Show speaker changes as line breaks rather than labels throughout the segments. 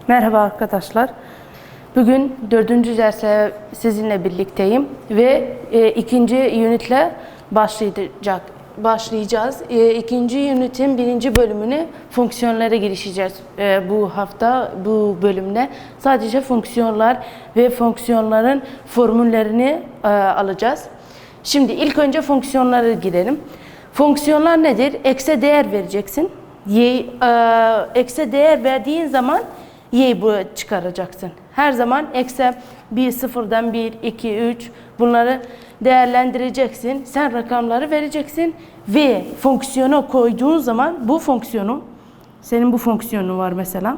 Merhaba arkadaşlar. Bugün 4. derse sizinle birlikteyim ve ikinci ünitle başlayacağız. İkinci ünitin 1. bölümünü fonksiyonlara girişeceğiz bu hafta bu bölümde. Sadece fonksiyonlar ve fonksiyonların formüllerini alacağız. Şimdi ilk önce fonksiyonlara girelim. Fonksiyonlar nedir? X'e değer vereceksin. X'e değer verdiğin zaman y'yi çıkaracaksın. Her zaman x'e 0'dan 1, 2, 3 bunları değerlendireceksin. Sen rakamları vereceksin ve fonksiyona koyduğun zaman bu fonksiyonu, senin bu fonksiyonun var mesela.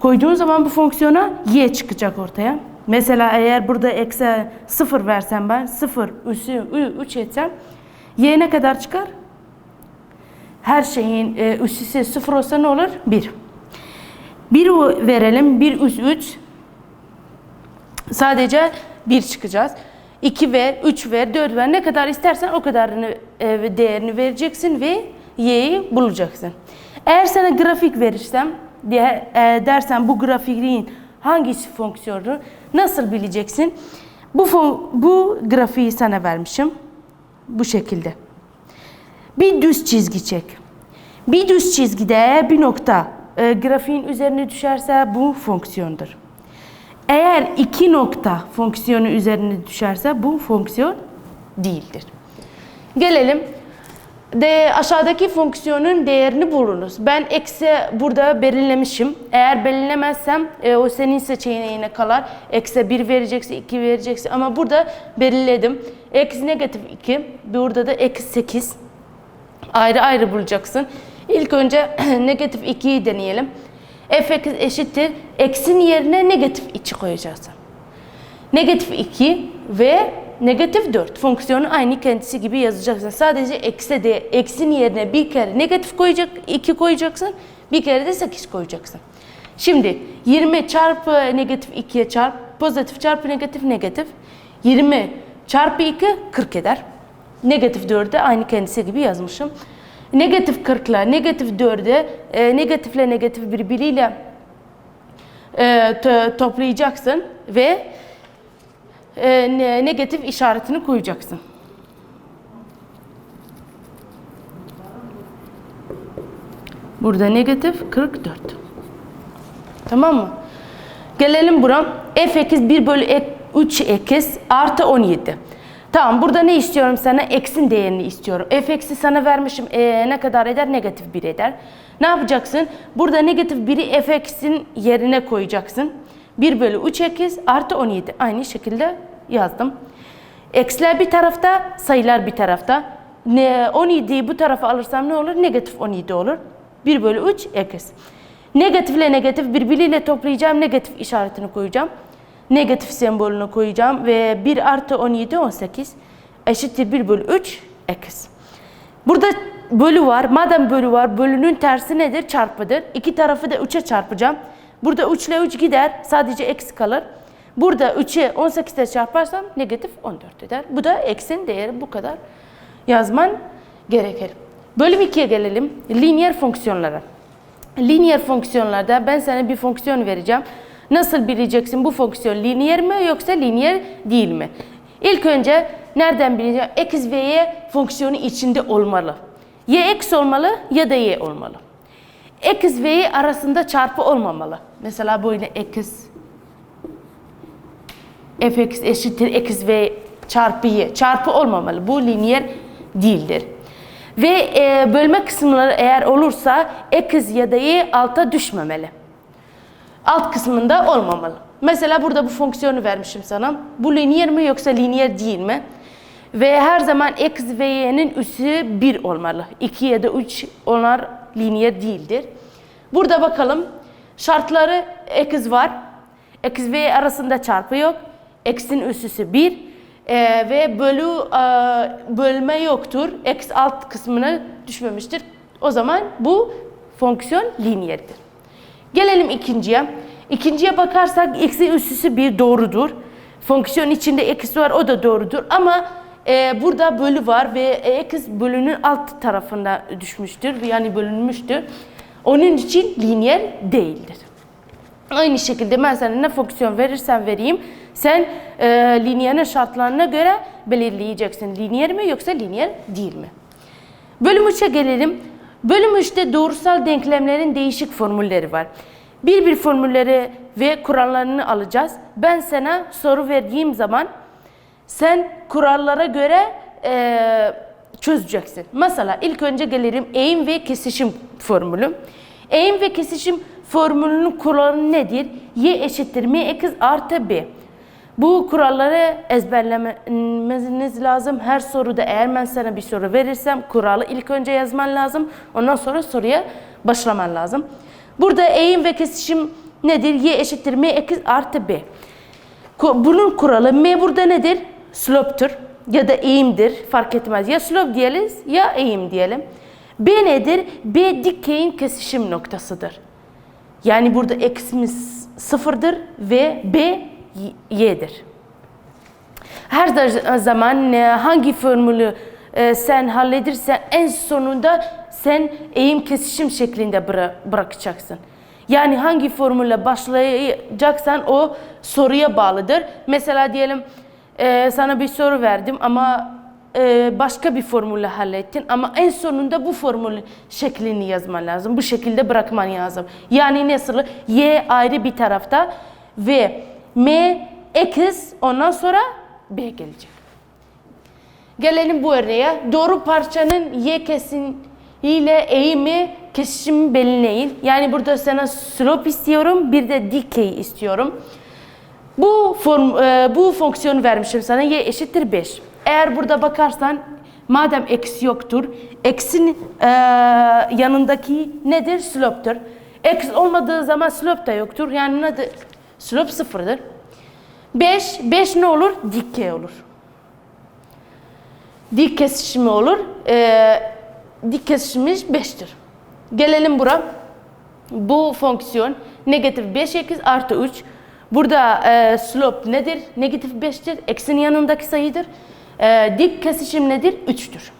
Koyduğun zaman bu fonksiyona y çıkacak ortaya. Mesela eğer burada x'e 0 versem ben 0 üssü 3 etsem y ne kadar çıkar? Her şeyin üssüsü 0 olsa ne olur? 1. 1 verelim. 1 üs 3. Sadece 1 çıkacağız. 2 ver, 3 ver, 4 ver. Ne kadar istersen o kadarını değerini vereceksin ve y'yi bulacaksın. Eğer sana grafik verirsem dersen bu grafiğin hangisi fonksiyonu nasıl bileceksin? Bu grafiği sana vermişim. Bu şekilde. Bir düz çizgi çek. Bir düz çizgide eğer bir nokta grafiğin üzerine düşerse bu fonksiyondur. Eğer 2 nokta fonksiyonu üzerine düşerse bu fonksiyon değildir. Gelelim aşağıdaki fonksiyonun değerini bulunuz. Ben x'i burada belirlemişim. Eğer belirlemezsem o senin seçeneğine kalır. X'e 1 vereceksin, 2 vereceksin ama burada belirledim. X negatif 2, burada da eksi 8. Ayrı ayrı bulacaksın. İlk önce negatif 2'yi deneyelim. F eşittir. X'in yerine negatif 2 koyacağız. Negatif 2 ve negatif 4. Fonksiyonu aynı kendisi gibi yazacaksın. Sadece x'in yerine bir kere negatif 2 koyacaksın. Bir kere de 8 koyacaksın. Şimdi 20 çarpı negatif 2'ye çarp. Pozitif çarpı negatif. 20 çarpı 2 40 eder. Negatif 4'e aynı kendisi gibi yazmışım. Negatif 40 ile negatif 4'e negatifle negatif birbiriyle toplayacaksın ve negatif işaretini koyacaksın. Burada negatif 44. Tamam mı? Gelelim buraya. F eksi 1 bölü 3 eksi artı 17. Tamam, burada ne istiyorum sana? X'in değerini istiyorum. F eksi sana vermişim. Ne kadar eder? Negatif 1 eder. Ne yapacaksın? Burada negatif 1'i f eksi'nin yerine koyacaksın. 1 bölü 3 eksi artı 17. Aynı şekilde yazdım. Eksiler bir tarafta, sayılar bir tarafta. 17'yi bu tarafa alırsam ne olur? Negatif 17 olur. 1 bölü 3 eksi. Negatifle negatif birbiriyle toplayacağım. Negatif işaretini koyacağım. Negatif sembolünü koyacağım ve 1 artı 17 18 eşittir 1 bölü 3 eksi. Burada bölü var. Madem bölü var, bölünün tersi nedir? Çarpıdır. İki tarafı da 3'e çarpacağım. Burada 3 ile 3 gider. Sadece eksi kalır. Burada 3'e 18'e çarparsam negatif 14 eder. Bu da eksinin değeri, bu kadar yazman gerekir. Bölüm 2'ye gelelim. Lineer fonksiyonlara. Lineer fonksiyonlarda ben sana bir fonksiyon vereceğim. Nasıl bileceksin bu fonksiyon lineer mi yoksa lineer değil mi? İlk önce nereden bileceğim? X ve y fonksiyonu içinde olmalı. Y x olmalı ya da y olmalı. X ve y arasında çarpı olmamalı. Mesela böyle x fx eşittir x ve çarpı y. Çarpı olmamalı. Bu lineer değildir. Ve bölme kısımları eğer olursa x ya da y alta düşmemeli. Alt kısmında olmamalı. Mesela burada bu fonksiyonu vermişim sana. Bu lineer mi yoksa lineer değil mi? Ve her zaman x ve y'nin üssü 1 olmalı. 2 ya da 3 onlar lineer değildir. Burada bakalım. Şartları x var. X ve y arasında çarpı yok. X'in üssüsü 1. Ve bölme yoktur. X alt kısmına düşmemiştir. O zaman bu fonksiyon lineerdir. Gelelim ikinciye. İkinciye bakarsak x'in üssüsü 1 doğrudur. Fonksiyon içinde eksi var, o da doğrudur. Ama burada bölü var ve x bölünün alt tarafına düşmüştür. Yani bölünmüştür. Onun için lineer değildir. Aynı şekilde ben sana ne fonksiyon verirsem vereyim, sen lineerin şartlarına göre belirleyeceksin. Lineer mi yoksa lineer değil mi? Bölüm 3'e gelelim. Bölüm 3'te doğrusal denklemlerin değişik formülleri var. Bir formülleri ve kurallarını alacağız. Ben sana soru verdiğim zaman sen kurallara göre çözeceksin. Mesela ilk önce gelirim eğim ve kesişim formülü. Eğim ve kesişim formülünün kuralı nedir? Y eşittir mx artı b. Bu kuralları ezberlemeniz lazım. Her soruda eğer ben sana bir soru verirsem kuralı ilk önce yazman lazım. Ondan sonra soruya başlaman lazım. Burada eğim ve kesişim nedir? Y eşittir mx artı b. Bunun kuralı m burada nedir? Slope'tur ya da eğimdir. Fark etmez. Ya slope diyelim ya eğim diyelim. B nedir? B dikeyin kesişim noktasıdır. Yani burada x'imiz sıfırdır ve b y'dir. Her zaman hangi formülü sen halledersen en sonunda sen eğim kesişim şeklinde bırakacaksın. Yani hangi formülle başlayacaksan o soruya bağlıdır. Mesela diyelim sana bir soru verdim ama başka bir formülle hallettin ama en sonunda bu formül şeklini yazman lazım. Bu şekilde bırakman lazım. Yani nasıl? Y ayrı bir tarafta ve m x ondan sonra b gelecek. Gelelim bu örneğe. Doğru parçanın y kesiniyle eğimi kesişimi belirleyin. Yani burada sana slope istiyorum, bir de dikey istiyorum. Bu fonksiyonu vermişim sana y eşittir 5. Eğer burada bakarsan madem x yoktur, x'in yanındaki nedir? Slope'tur. X olmadığı zaman slope da yoktur. Yani nedir? Slope sıfırdır. 5 ne olur? Dikey olur. Dik kesişimi olur. Dik kesişimimiz 5'tir. Gelelim buraya. Bu fonksiyon negatif 5x artı 3. Burada slope nedir? Negatif 5'tir. X'in yanındaki sayıdır. Dik kesişim nedir? 3'tür.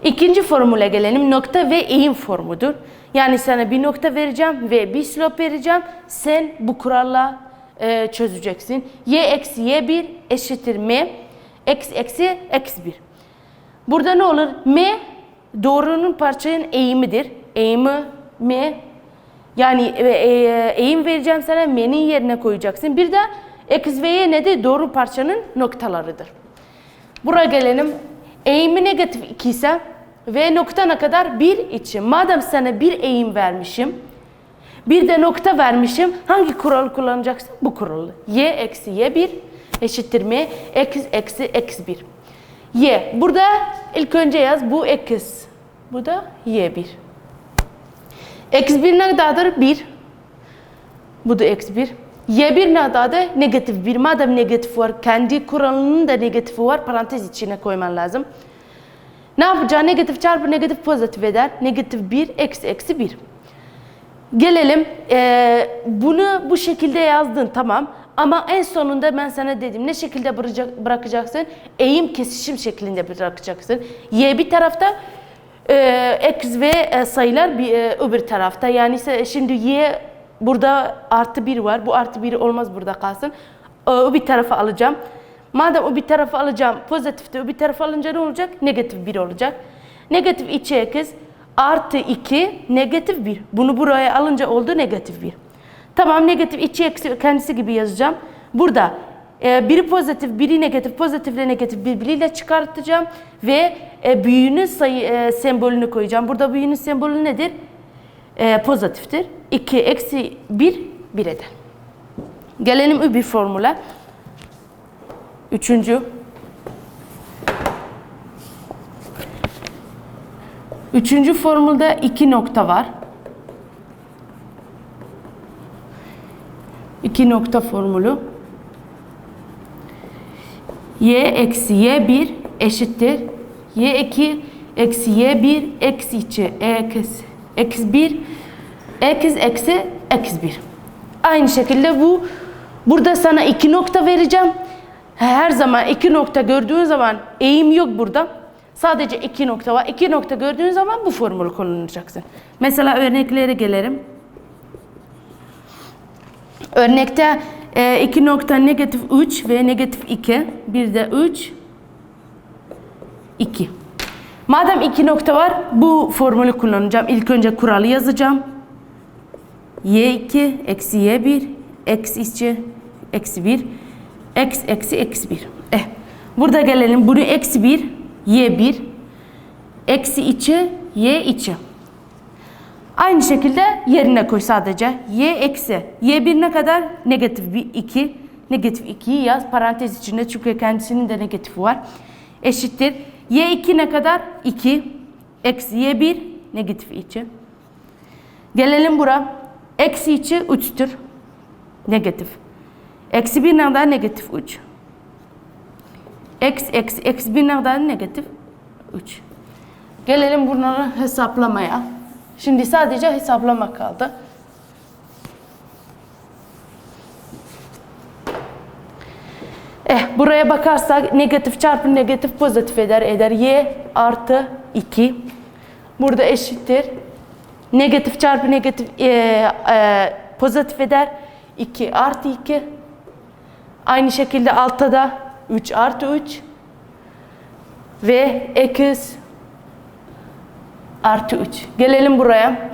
İkinci formüle gelelim. Nokta ve eğim formudur. Yani sana bir nokta vereceğim ve bir slope vereceğim. Sen bu kuralla çözeceksin. Y eksi y1 eşittir m. X eksi x1. Burada ne olur? M doğrunun parçanın eğimidir. Eğimi m. Yani eğim vereceğim sana, m'nin yerine koyacaksın. Bir de x ve y nedir? Doğru parçanın noktalarıdır. Buraya gelelim. Eğimi negatif 2 ise ve noktana kadar 1 için. Madem sana bir eğim vermişim, bir de nokta vermişim, hangi kuralı kullanacaksın? Bu kuralı. Y eksi y1 eşittir m x eksi x1. Y. Burada ilk önce yaz. Bu x. Bu da y1. x1 ne kadardır? 1. Bu da x1. Y1 ne kadardır? Negatif 1. Madem negatif var, kendi kuralının da negatifi var. Parantez içine koyman lazım. Ne yapacağı? Negatif çarpı negatif pozitif eder. Negatif 1 eksi 1. Gelelim. Bunu bu şekilde yazdın, tamam. Ama en sonunda ben sana dedim ne şekilde bırakacaksın? Eğim kesişim şeklinde bırakacaksın. Y bir tarafta, x ve sayılar öbür tarafta. Yani şimdi y burada artı 1 var. Bu artı 1 olmaz, burada kalsın. O bir tarafa alacağım. Madem o bir tarafa alacağım, pozitifte o bir tarafa alınca ne olacak? Negatif 1 olacak. Negatif 2x artı 2 negatif 1. Bunu buraya alınca oldu negatif 1. Tamam, negatif 2x kendisi gibi yazacağım. Burada biri pozitif, biri negatif, pozitifle negatif birbiriyle çıkartacağım. Ve büyüğünün sembolünü koyacağım. Burada büyüğünün sembolü nedir? Pozitiftir. 2 eksi 1, 1 eder. Gelelim öbür formüle. Üçüncü formülde 2 nokta var. 2 nokta formülü. Y eksi y1 eşittir. Y2 eksi y1 eksi 2 eksi 1 eksi eksi 1. Aynı şekilde burada sana 2 nokta vereceğim. Her zaman 2 nokta gördüğün zaman eğim yok burada. Sadece 2 nokta var. 2 nokta gördüğün zaman bu formülü kullanacaksın. Mesela örneklere gelelim. Örnekte 2 nokta negatif 3 ve negatif 2. Bir de 3, 2. Madem 2 nokta var, bu formülü kullanacağım. İlk önce kuralı yazacağım. Y2 eksi Y1 eksi içi eksi 1 eksi 1. Burada gelelim. Bunu eksi 1 Y1 eksi içi Y içi. Aynı şekilde yerine koy sadece. Y eksi. Y1 ne kadar? Negatif 2. Negatif 2'yi yaz parantez içinde çünkü kendisinin de negatifi var. Eşittir. Y2 ne kadar? 2. Eksi Y1 negatif içi. Gelelim buraya. Eksi içi 3'tür. Negatif. Eksi 1 ne kadar? Negatif 3. Eksi 1 ne kadar? Negatif 3. Gelelim bunları hesaplamaya. Şimdi sadece hesaplama kaldı. Buraya bakarsak negatif çarpı negatif pozitif eder. Y artı 2. Burada eşittir. Negatif çarpı negatif pozitif eder. 2 artı 2. Aynı şekilde altta da 3 artı 3. Ve eksi artı 3. Gelelim buraya.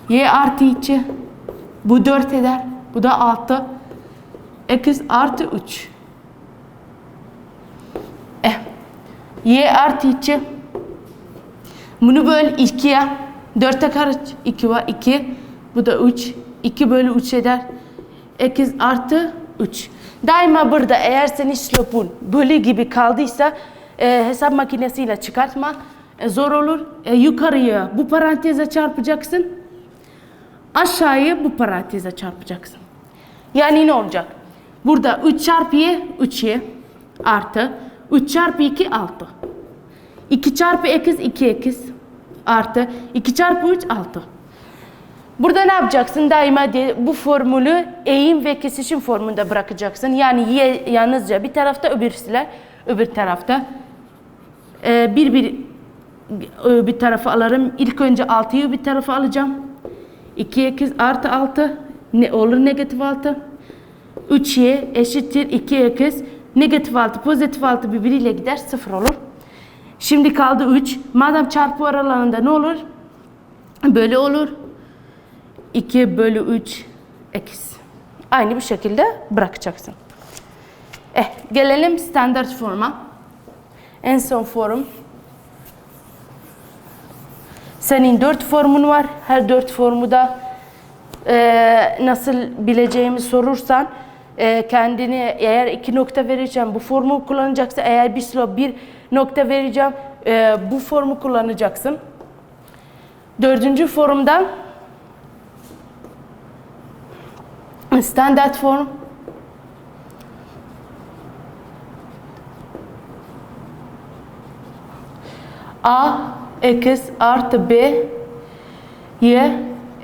Y artı 2. Bu 4 eder. Bu da 6. Eksi artı 3. Y artı 2. Bunu böl 2'ye. 4'e karış 2 var 2. Bu da 3. 2 bölü 3 eder. Eksi artı 3. Daima burada eğer senin slopun bölü gibi kaldıysa hesap makinesiyle çıkartma. Zor olur. Yukarıya bu paranteze çarpacaksın. Aşağıya bu paranteze çarpacaksın. Yani ne olacak? Burada 3 çarpı y 3y artı 3 çarpı 2 6. 2 çarpı eksi 2 eksi artı 2 çarpı 3 6. Burada ne yapacaksın? Daima bu formülü eğim ve kesişim formunda bırakacaksın. Yani y yalnızca bir tarafta öbür tarafta. Bir tarafa alırım. İlk önce 6'yı bir tarafa alacağım. 2 eksi artı 6 ne olur? Negatif 6. 3y eşittir 2 eksi negatif 6 pozitif 6 birbiriyle gider 0 olur. Şimdi kaldı 3. Madem çarpı aralarında ne olur? Bölü olur. 2 bölü 3 eksi. Aynı bir şekilde bırakacaksın. Gelelim standart forma. En son form. Senin 4 formun var. Her 4 formu da nasıl bileceğimi sorursan kendini eğer 2 nokta vereceğim bu formu kullanacaksın. Eğer bir slop 1 nokta vereceğim bu formu kullanacaksın. 4. formda standart form. A eksi artı B y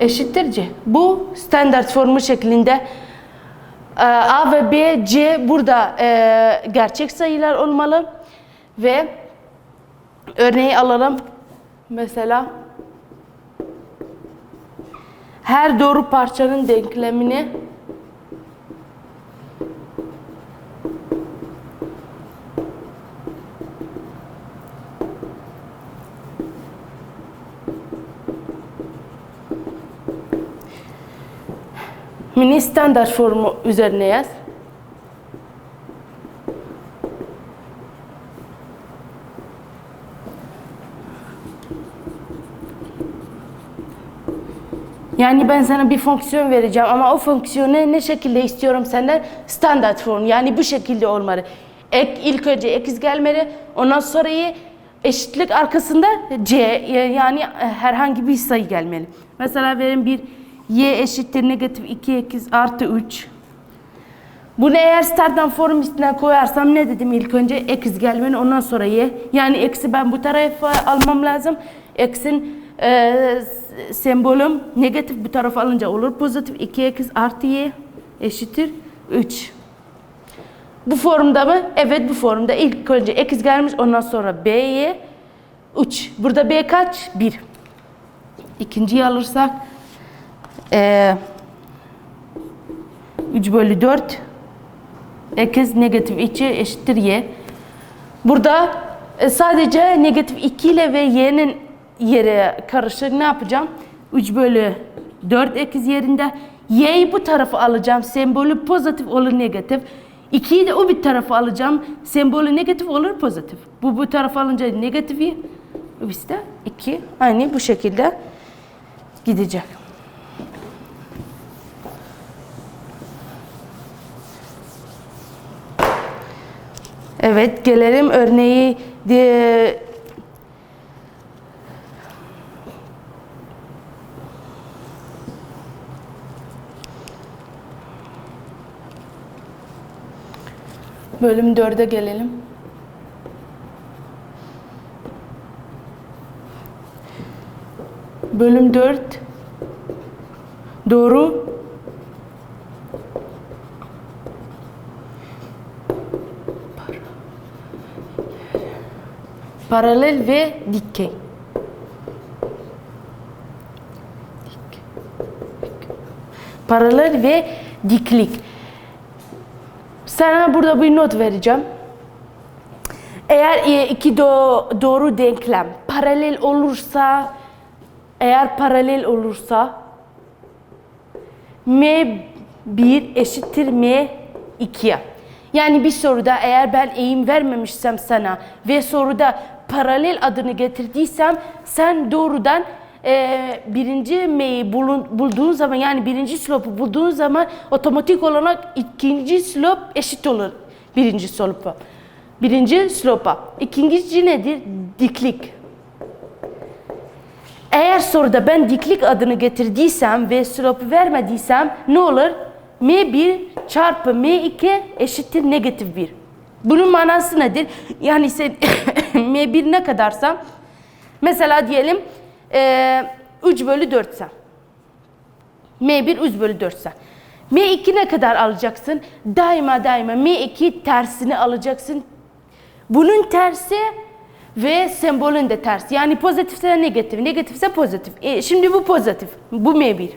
eşittir C. Bu standart formu şeklinde. A ve B, C burada gerçek sayılar olmalı. Ve örneği alalım. Mesela her doğru parçanın denklemini mini standart formu üzerine yaz. Yani ben sana bir fonksiyon vereceğim ama o fonksiyonu ne şekilde istiyorum senden? Standart form. Yani bu şekilde olmalı. İlk önce x gelmeli. Ondan sonra eşitlik arkasında c yani herhangi bir sayı gelmeli. Mesela verin bir y eşittir negatif 2 eksi artı 3. Bunu eğer standart form üstüne koyarsam ne dedim ilk önce? X gelmeli ondan sonra y. Yani eksi ben bu tarafa almam lazım. X'in sembolüm negatif bu tarafa alınca olur. Pozitif 2 eksi artı y eşittir 3. Bu formda mı? Evet bu formda. İlk önce x gelmiş ondan sonra b'ye 3. Burada b kaç? 1. İkinciyi alırsak 3 bölü 4 x negatif 2 eşittir y. Burada sadece negatif 2 ile ve y'nin yeri karışık ne yapacağım? 3 bölü 4 x yerinde y'yi bu tarafa alacağım. Sembolü pozitif olur negatif. 2'yi de o bir tarafa alacağım. Sembolü negatif olur pozitif. Bu tarafa alınca negatifi. İşte 2 aynı bu şekilde gidecek. Evet, gelelim örneği bölüm 4'e gelelim. Bölüm 4 doğru paralel ve dikey. Paralel ve diklik. Sana burada bir not vereceğim. Eğer iki doğru denklem paralel olursa, M1 eşittir M2'ye. Yani bir soruda eğer ben eğim vermemişsem sana ve soruda paralel adını getirdiysem sen doğrudan birinci m'yi bulduğun zaman, yani birinci slopu bulduğun zaman otomatik olarak ikinci slop eşit olur birinci slopa. İkinci nedir? Diklik. Eğer soruda ben diklik adını getirdiysem ve slopu vermediysem ne olur? M1 çarpı M2 eşittir negatif 1. Bunun manası nedir? Yani sen M1 ne kadarsa, mesela diyelim 3 bölü 4 ise, M1 3 bölü 4 ise, M2 ne kadar alacaksın? Daima M2 tersini alacaksın. Bunun tersi ve sembolün de tersi. Yani pozitifse negatif, negatifse pozitif. Şimdi bu pozitif, bu M1.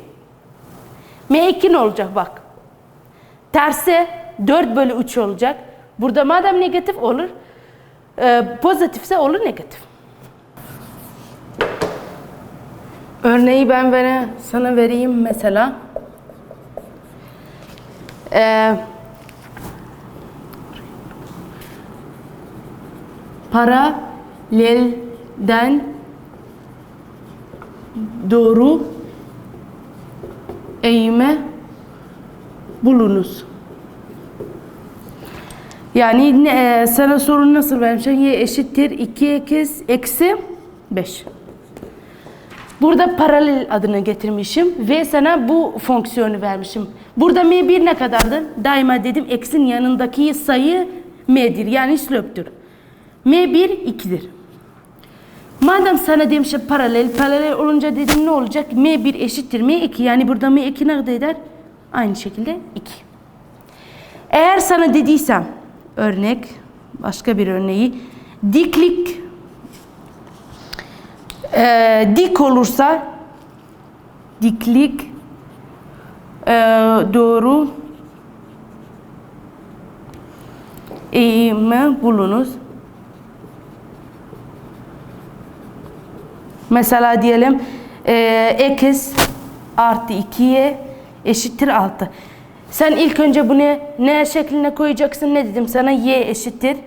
M2 ne olacak bak? Tersi 4 bölü 3 olacak. Burada madem negatif olur, pozitifse olur negatif. Örneği ben sana vereyim mesela. Paralelden doğru eğime bulunuz. Yani sana sorun nasıl vermişim? Y eşittir 2x eksi 5. Burada paralel adını getirmişim ve sana bu fonksiyonu vermişim. Burada m1 ne kadardır? Daima dedim x'in yanındaki sayı m'dir, yani slop'tur. M1 2'dir. Madem sana demişim paralel olunca dedim ne olacak? M1 eşittir M2, yani burada M2 ne kadar eder? Aynı şekilde 2. Eğer sana dediysem, örnek, başka bir örneği, diklik dik olursa, diklik doğru eğime bulunuz. Mesela diyelim x artı 2y eşittir 6. Sen ilk önce bunu ne şekline koyacaksın? Ne dedim sana? Y eşittir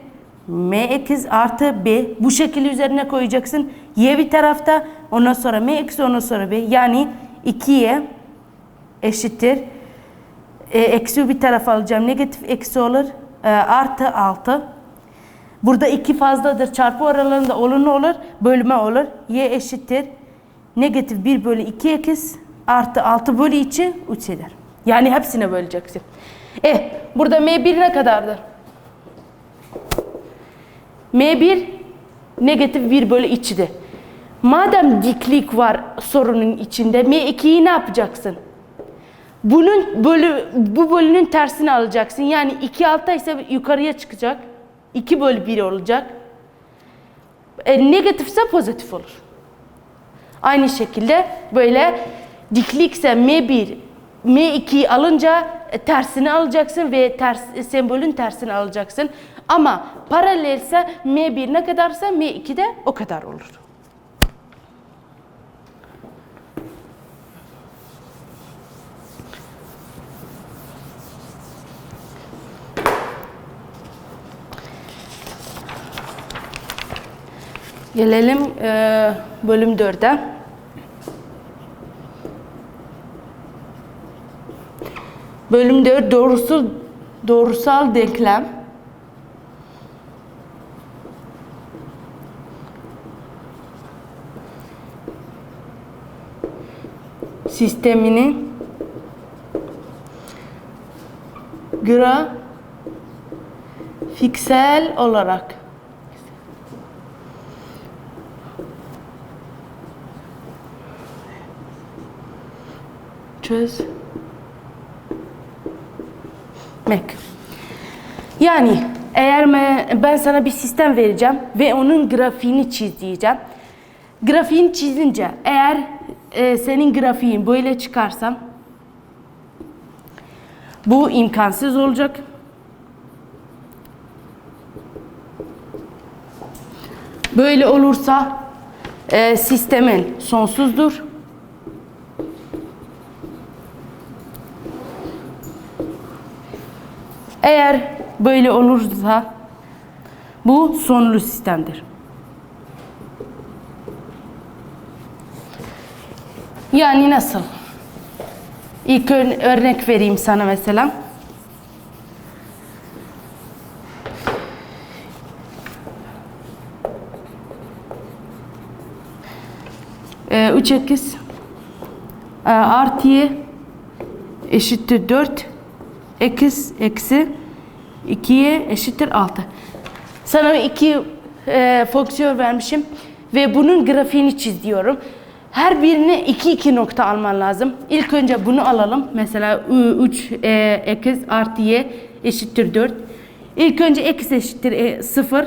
mx artı b. Bu şekil üzerine koyacaksın. Y bir tarafta, ondan sonra mx, ondan sonra b. Yani 2y eşittir. Eksi bir tarafa alacağım. Negatif eksi olur. Artı 6. Burada 2 fazladır. Çarpı aralarında olur ne olur? Bölme olur. Y eşittir negatif 1 bölü 2x artı 6 bölü 2 3 eder. Yani hepsine böleceksin. Burada M1 ne kadardır? M1 negatif 1 bölü 2'dir. Madem diklik var sorunun içinde, M2'yi ne yapacaksın? Bu bölünün tersini alacaksın. Yani 2 altta ise yukarıya çıkacak. 2 bölü 1 olacak. Negatifse pozitif olur. Aynı şekilde böyle diklikse M1, M2'yi alınca tersini alacaksın ve sembolün tersini alacaksın. Ama paralelse M1 ne kadarsa M2 de o kadar olur. Gelelim bölüm 4'e. Bölüm 4 doğrusal denklem. Sistemini grafiksel olarak çözmek. Yani eğer ben sana bir sistem vereceğim ve onun grafiğini çiz diyeceğim. Grafiğini çizince eğer senin grafiğin böyle çıkarsam bu imkansız olacak. Böyle olursa sistemin sonsuzdur. Eğer böyle olursa bu sonlu sistemdir. Yani nasıl? İlk örnek vereyim sana mesela. Üç artı y eşittir 4 eksi 2y eşittir 6. Sana iki fonksiyon vermişim ve bunun grafiğini çiz diyorum. Her birine 2 nokta alman lazım. İlk önce bunu alalım. Mesela 3 x artı y eşittir 4. İlk önce x eşittir 0.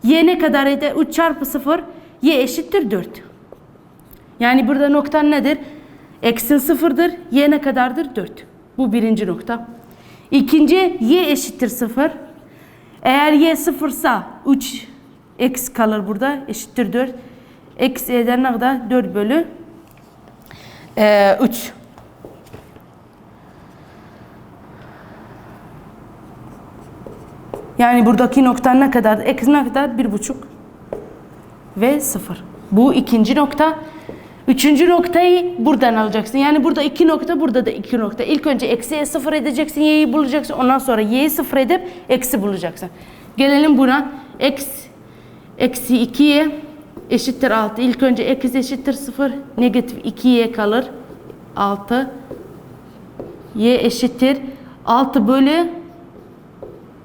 Y ne kadar eder? 3 çarpı 0. Y eşittir 4. Yani burada nokta nedir? X'in 0'dır. Y ne kadardır? 4. Bu birinci nokta. İkinci, y eşittir 0. Eğer y 0 ise 3 x kalır burada. Eşittir 4. X eder ne kadar? 4 bölü 3. Yani buradaki nokta ne kadar? X ne kadar? 1,5 ve 0. Bu ikinci nokta. Üçüncü noktayı buradan alacaksın. Yani burada 2 nokta, burada da 2 nokta. İlk önce eksiye 0 edeceksin, y'yi bulacaksın. Ondan sonra y'yi 0 edip eksi bulacaksın. Gelelim buna. X eksi 2y eşittir 6. İlk önce x eşittir 0. Negatif 2y kalır. 6. Y eşittir 6 bölü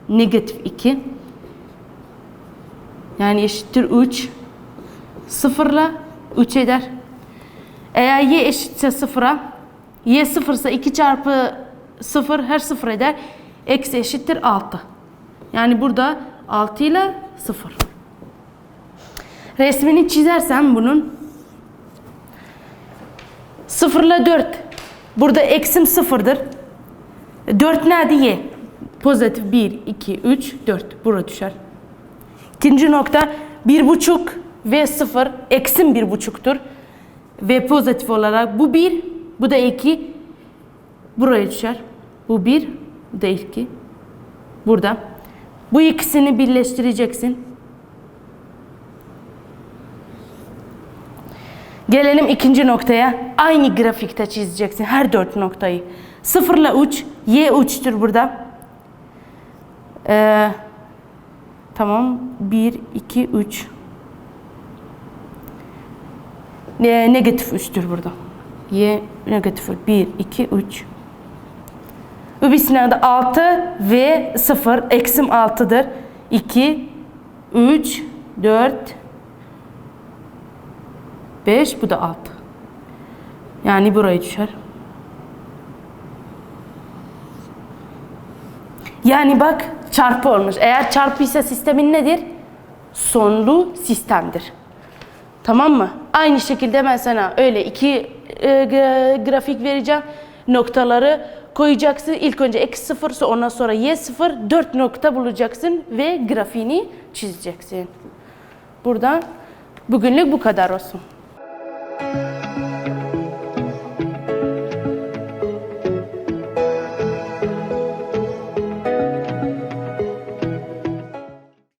negatif 2. Yani eşittir 3. 0 ile 3 eder. Eğer y eşitse 0'a, y 0 ise 2 çarpı 0 her 0 eder. X eşittir 6. Yani burada 6 ile 0. Resmini çizersem bunun 0 ile 4. Burada x'im 0'dır. 4 nerede? Y. Pozitif 1, 2, 3, 4. Buraya düşer. İkinci nokta 1,5 ve 0. X'im 1,5'tur. Ve pozitif olarak bu 1, bu da 2. Buraya düşer. Bu 1, bu da 2. Burada. Bu ikisini birleştireceksin. Gelelim ikinci noktaya. Aynı grafikte çizeceksin her 4 noktayı. 0 ile 3, y 3'tür burada. Tamam. 1, 2, 3. Negatif 3'tür burada. Y negatif 1, 2, 3. Öbürsüne de 6 ve 0. Eksim 6'dır. 2, 3, 4, 5. Bu da 6. Yani buraya düşer. Yani bak çarpı olmuş. Eğer çarpıysa sistemin nedir? Sonlu sistemdir. Tamam mı? Aynı şekilde ben sana öyle iki grafik vereceğim. Noktaları koyacaksın. İlk önce x0, ondan sonra y0, 4 nokta bulacaksın ve grafiğini çizeceksin. Burada bugünlük bu kadar olsun.